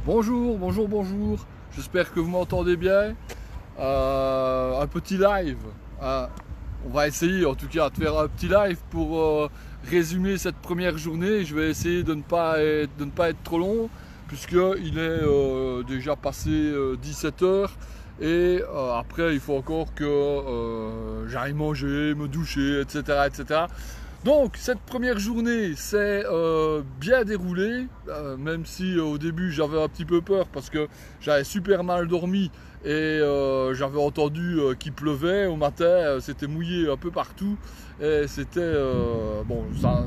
Bonjour, bonjour, bonjour. J'espère que vous m'entendez bien. Un petit live. On va essayer en tout cas de faire un petit live pour résumer cette première journée. Je vais essayer de ne pas être trop long puisqu'il est déjà passé 17 heures et après il faut encore que j'aille manger, me doucher, etc., etc. Donc cette première journée s'est bien déroulée, même si au début j'avais un petit peu peur parce que j'avais super mal dormi et j'avais entendu qu'il pleuvait au matin, c'était mouillé un peu partout et c'était bon, ça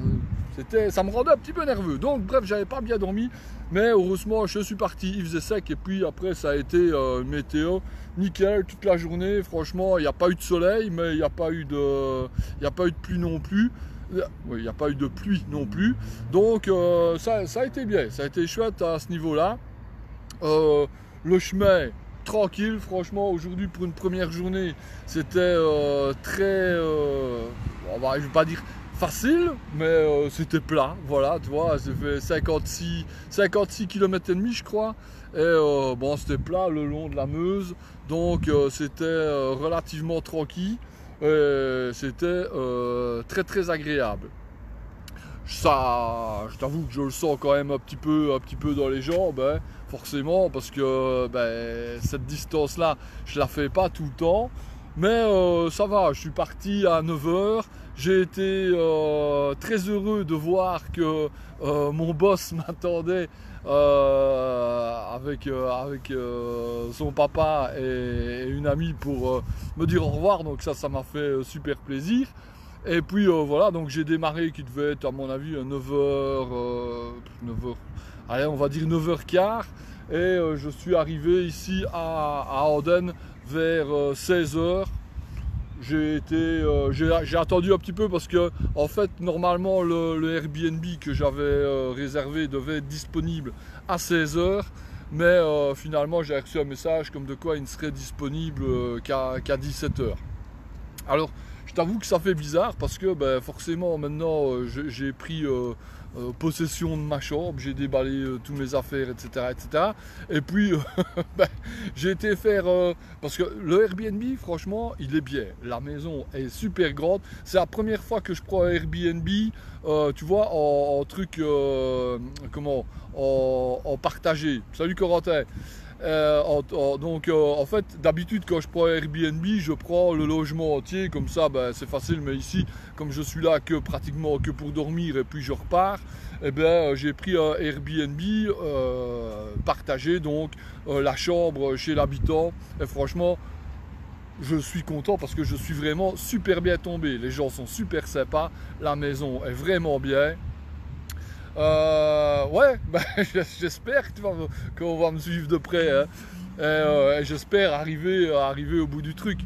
me rendait un petit peu nerveux. Donc bref, j'avais pas bien dormi, mais heureusement je suis parti, il faisait sec et puis après ça a été une météo nickel toute la journée. Franchement, il n'y a pas eu de soleil, mais il n'y a pas eu de pluie non plus. Oui, il n'y a pas eu de pluie non plus. Donc ça a été bien, ça a été chouette à ce niveau-là. Le chemin, tranquille, franchement, aujourd'hui pour une première journée, c'était très, je ne vais pas dire facile, mais c'était plat, voilà, tu vois, j'ai fait 56 km et demi, je crois, et bon, c'était plat le long de la Meuse, donc c'était relativement tranquille, et c'était très très agréable. Ça, je t'avoue que je le sens quand même un petit peu dans les jambes, hein, forcément, parce que cette distance-là, je la fais pas tout le temps. Mais ça va, je suis parti à 9 heures. J'ai été très heureux de voir que mon boss m'attendait avec son papa et une amie pour me dire au revoir. Donc ça m'a fait super plaisir. Et puis voilà, donc j'ai démarré qui devait être à mon avis à 9h, 9h, allez on va dire 9h15 et je suis arrivé ici à Andenne vers 16h. J'ai attendu un petit peu parce que en fait normalement le Airbnb que j'avais réservé devait être disponible à 16h, mais finalement j'ai reçu un message comme de quoi il ne serait disponible qu'à 17h. Alors, je t'avoue que ça fait bizarre parce que forcément maintenant j'ai pris possession de ma chambre, j'ai déballé toutes mes affaires, etc., etc. Et puis ben, j'ai été faire parce que le Airbnb, franchement, il est bien. La maison est super grande. C'est la première fois que je prends un Airbnb, tu vois, en truc en partagé. Salut Corentin. Donc en fait d'habitude quand je prends Airbnb je prends le logement entier comme ça c'est facile, mais ici comme je suis là que pratiquement que pour dormir et puis je repars, et j'ai pris un Airbnb partagé, donc la chambre chez l'habitant, et franchement je suis content parce que je suis vraiment super bien tombé, les gens sont super sympas, la maison est vraiment bien. Ouais, j'espère qu'on va me suivre de près, hein. Et j'espère arriver au bout du truc.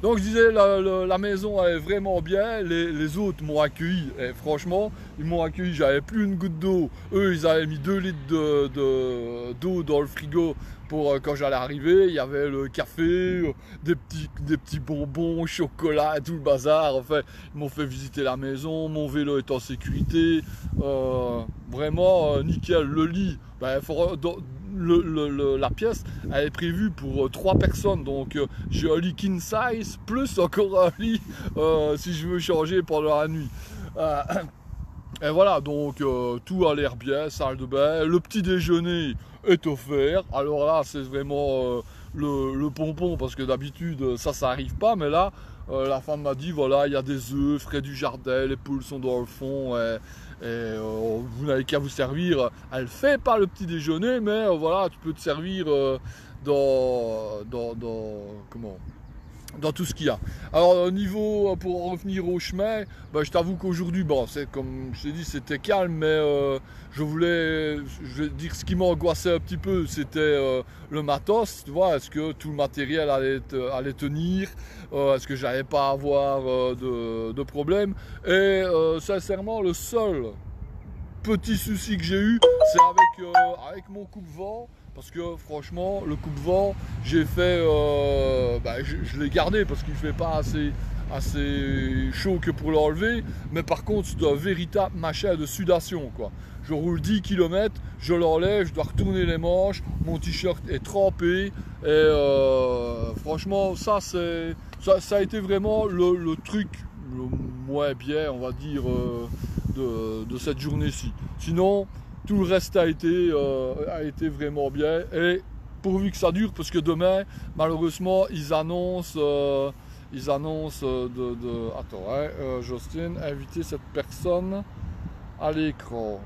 Donc je disais, la maison est vraiment bien, les autres m'ont accueilli, et franchement, ils m'ont accueilli, j'avais plus une goutte d'eau. Eux, ils avaient mis 2 litres d'eau dans le frigo pour quand j'allais arriver. Il y avait le café, des petits bonbons, chocolat, tout le bazar. Enfin, ils m'ont fait visiter la maison, mon vélo est en sécurité, vraiment nickel. Le lit, la pièce elle est prévue pour 3 personnes, donc j'ai un lit king size plus encore un lit si je veux changer pendant la nuit. Et voilà, donc tout a l'air bien, salle de bain, le petit déjeuner est offert. Alors là c'est vraiment le pompon, parce que d'habitude ça arrive pas, mais là la femme m'a dit voilà, il y a des œufs frais du jardin, les poules sont dans le fond, et vous n'avez qu'à vous servir. Elle fait pas le petit déjeuner, mais voilà, tu peux te servir comment, dans tout ce qu'il y a. Alors au niveau, pour en revenir au chemin, je t'avoue qu'aujourd'hui, bon, c'est comme je t'ai dit, c'était calme, mais je vais dire, ce qui m'angoissait un petit peu, c'était le matos, tu vois, est-ce que tout le matériel allait tenir, est-ce que j'allais pas avoir de problème, et sincèrement, le seul petit souci que j'ai eu, c'est avec mon coupe-vent. Parce que franchement, le coupe-vent, j'ai fait, je l'ai gardé parce qu'il ne fait pas assez chaud que pour l'enlever. Mais par contre, c'est un véritable machin de sudation, quoi. je roule 10 km, je l'enlève, je dois retourner les manches, mon t-shirt est trempé, et franchement, ça a été vraiment le truc le moins bien, on va dire, de cette journée-ci. Sinon, tout le reste a été vraiment bien, et pourvu que ça dure, parce que demain, malheureusement, ils annoncent attends, hein, Jocelyne, inviter cette personne à l'écran.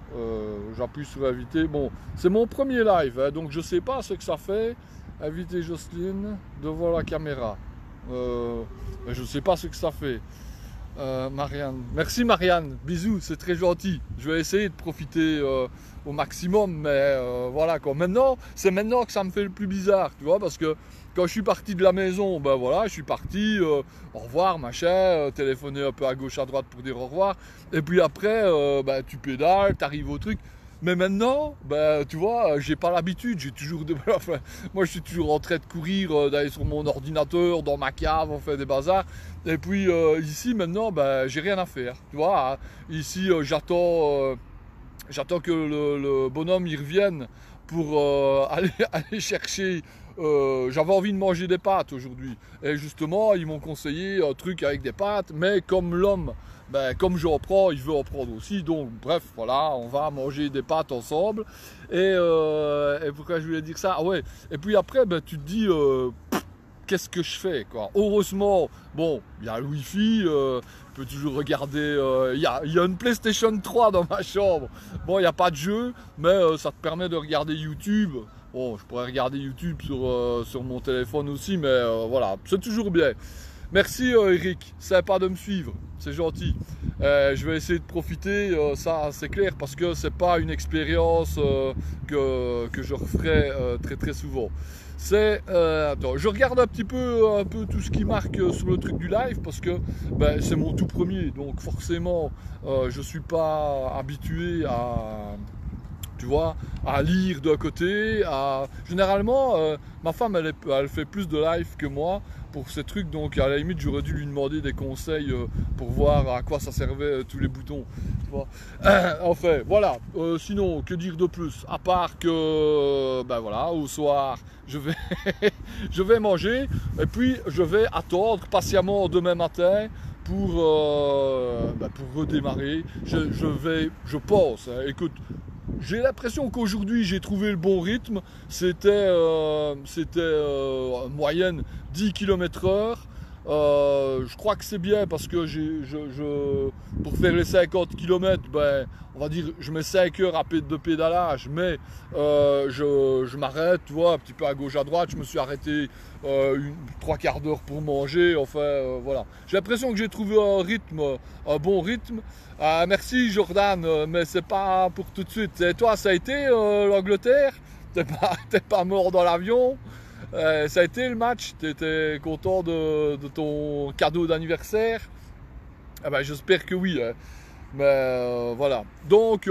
J'appuie sur inviter. Bon, c'est mon premier live, hein, donc je sais pas ce que ça fait. Inviter Jocelyne devant la caméra. Je sais pas ce que ça fait. Marianne. Merci Marianne, bisous, c'est très gentil. Je vais essayer de profiter au maximum, mais voilà quoi. Maintenant, c'est maintenant que ça me fait le plus bizarre, tu vois, parce que quand je suis parti de la maison, ben voilà, je suis parti, au revoir, machin, téléphoner un peu à gauche, à droite pour dire au revoir, et puis après, ben, tu pédales, tu arrives au truc. Mais maintenant, ben, tu vois, j'ai pas l'habitude, j'ai toujours enfin, moi je suis toujours en train de courir, d'aller sur mon ordinateur, dans ma cave, on fait des bazars. Et puis ici maintenant, ben, j'ai rien à faire. Tu vois, hein. Ici j'attends que le bonhomme il revienne pour aller chercher. J'avais envie de manger des pâtes aujourd'hui. Et justement, ils m'ont conseillé un truc avec des pâtes, mais comme l'homme, ben, comme j'en prends, il veut en prendre aussi. Donc, bref, voilà, on va manger des pâtes ensemble. Et pourquoi je voulais dire ça? Ah ouais. Et puis après, ben, tu te dis, qu'est-ce que je fais, quoi? Heureusement, bon, il y a le Wi-Fi, je peux toujours regarder. Il y a une PlayStation 3 dans ma chambre. Bon, il n'y a pas de jeu, mais ça te permet de regarder YouTube. Bon, je pourrais regarder YouTube sur mon téléphone aussi, mais voilà, c'est toujours bien. Merci Eric, sympa de me suivre, c'est gentil. Je vais essayer de profiter, ça c'est clair, parce que c'est pas une expérience que je referai très très souvent. Attends, je regarde un peu tout ce qui marque sur le truc du live, parce que ben, c'est mon tout premier, donc forcément je suis pas habitué à, tu vois, à lire d'un côté. Généralement, ma femme, elle fait plus de live que moi pour ces trucs, donc à la limite, j'aurais dû lui demander des conseils pour voir à quoi ça servait tous les boutons. Tu vois. Enfin, voilà. Sinon, que dire de plus? À part que, ben voilà, au soir, je vais manger, et puis je vais attendre patiemment demain matin pour redémarrer. Je pense, hein, écoute, j'ai l'impression qu'aujourd'hui j'ai trouvé le bon rythme. C'était en moyenne 10 km/h. Je crois que c'est bien, parce que pour faire les 50 km, ben, on va dire, je mets 5 heures de pédalage, mais je m'arrête, tu vois, un petit peu à gauche à droite. Je me suis arrêté 3/4 d'heure pour manger. Enfin, voilà. J'ai l'impression que j'ai trouvé un bon rythme. Merci Jordan, mais c'est pas pour tout de suite. Et toi, ça a été l'Angleterre? T'es pas mort dans l'avion? Ça a été le match? Tu étais content de ton cadeau d'anniversaire? Ah ben, j'espère que oui, hein. Mais voilà. Donc,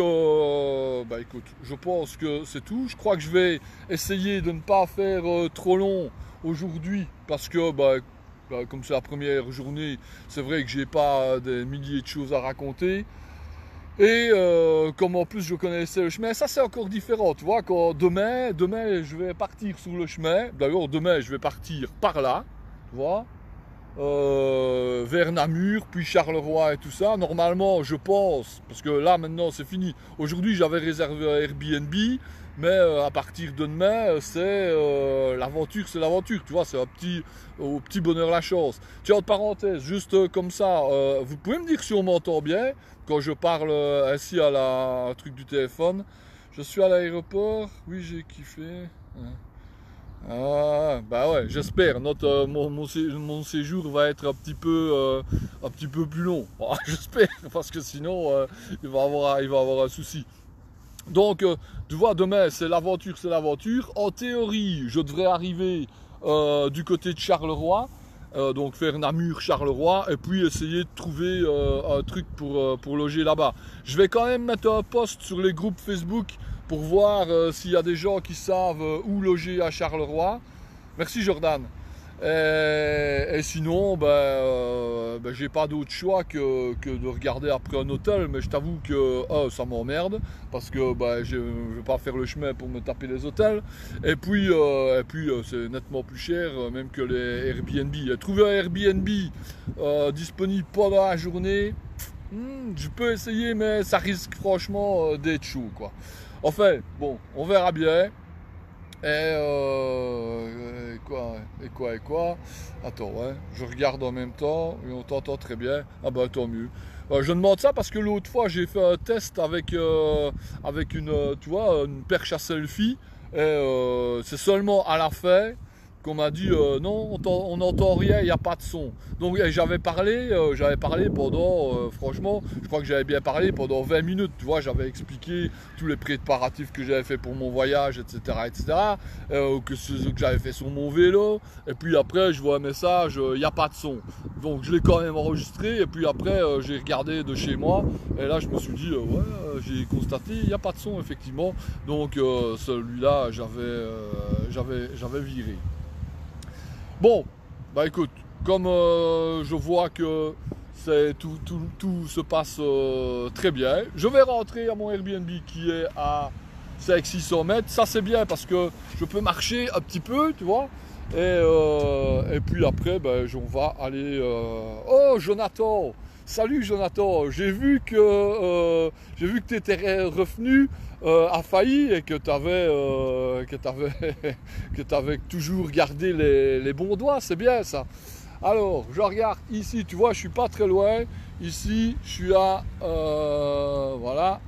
bah, écoute, je pense que c'est tout. Je crois que je vais essayer de ne pas faire trop long aujourd'hui, parce que bah, comme c'est la première journée, c'est vrai que j'ai pas des milliers de choses à raconter. Et comme en plus je connaissais le chemin, ça c'est encore différent, tu vois, quand demain je vais partir sur le chemin. D'ailleurs demain je vais partir par là, tu vois, vers Namur, puis Charleroi et tout ça. Normalement je pense, parce que là maintenant c'est fini, aujourd'hui j'avais réservé un Airbnb, mais à partir de demain c'est l'aventure, tu vois, c'est au petit bonheur la chance. Tiens, entre parenthèses, juste comme ça, vous pouvez me dire si on m'entend bien quand je parle ainsi à la truc du téléphone. Je suis à l'aéroport, oui j'ai kiffé. Ah, bah ouais, j'espère. Mon séjour va être un petit peu plus long. J'espère, parce que sinon il va avoir un souci. Donc, tu vois, demain c'est l'aventure, c'est l'aventure. En théorie, je devrais arriver du côté de Charleroi. Donc faire Namur, Charleroi, et puis essayer de trouver un truc pour loger là-bas. Je vais quand même mettre un post sur les groupes Facebook pour voir s'il y a des gens qui savent où loger à Charleroi. Merci Jordan. Et sinon, j'ai pas d'autre choix que de regarder après un hôtel. Mais je t'avoue que ça m'emmerde parce que je vais pas faire le chemin pour me taper les hôtels. Et puis, c'est nettement plus cher même que les Airbnb. Et trouver un Airbnb disponible pendant la journée, je peux essayer, mais ça risque franchement d'être chaud, quoi. Enfin, bon, on verra bien. Et quoi. Attends, ouais, je regarde en même temps et on t'entend très bien. Ah bah tant mieux. Je demande ça parce que l'autre fois j'ai fait un test avec une, tu vois, une perche à selfie. Et c'est seulement à la fin qu'on m'a dit non, on n'entend rien, il n'y a pas de son. Donc j'avais parlé pendant, franchement, je crois que j'avais bien parlé pendant 20 minutes, tu vois, j'avais expliqué tous les préparatifs que j'avais fait pour mon voyage, etc., que j'avais fait sur mon vélo, et puis après je vois un message, il n'y a pas de son. Donc je l'ai quand même enregistré, et puis après j'ai regardé de chez moi, et là je me suis dit, j'ai constaté, il n'y a pas de son, effectivement, donc celui-là j'avais viré. Bon, bah écoute, comme je vois que tout se passe très bien, je vais rentrer à mon Airbnb qui est à 500-600 mètres. Ça c'est bien parce que je peux marcher un petit peu, tu vois. Et puis après, on va aller... Oh Jonathan! Salut Jonathan! J'ai vu que tu étais revenu à Failly et que tu avais toujours gardé les bons doigts, c'est bien ça. Alors, je regarde ici, tu vois, je suis pas très loin. Ici, je suis à voilà,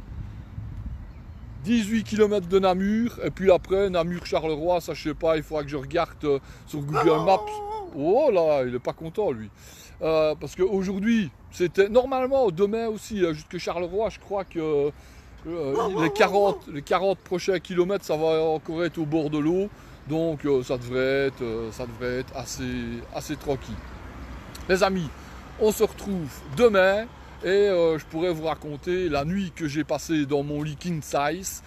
18 km de Namur. Et puis après, Namur-Charleroi, ça je sais pas, il faudra que je regarde sur Google Maps. Oh là, il est pas content lui. Parce qu'aujourd'hui, c'était normalement demain aussi, jusqu'à Charleroi, je crois que les 40 prochains kilomètres, ça va encore être au bord de l'eau. Donc ça devrait être assez tranquille. Les amis, on se retrouve demain et je pourrais vous raconter la nuit que j'ai passée dans mon lit king size.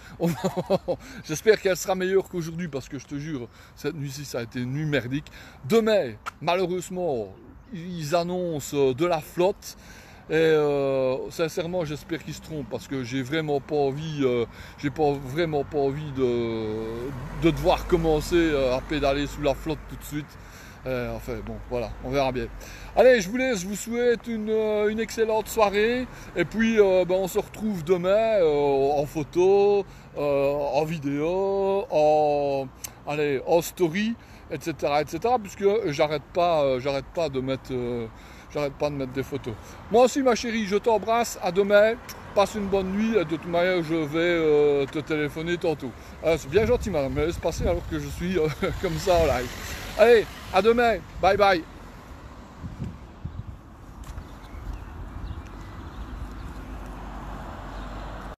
J'espère qu'elle sera meilleure qu'aujourd'hui parce que je te jure, cette nuit-ci ça a été une nuit merdique. Demain, malheureusement, ils annoncent de la flotte. Et sincèrement, j'espère qu'ils se trompent parce que j'ai vraiment pas envie, de devoir commencer à pédaler sous la flotte tout de suite. Enfin bon, voilà, on verra bien. Allez, je vous laisse, je vous souhaite une excellente soirée. Et puis, on se retrouve demain en photo, en vidéo, en story, etc., puisque j'arrête pas de mettre des photos. Moi aussi ma chérie, je t'embrasse, à demain, passe une bonne nuit, de toute manière je vais te téléphoner tantôt. C'est bien gentil madame, mais laisse passer alors que je suis comme ça en live. Allez, à demain, bye bye.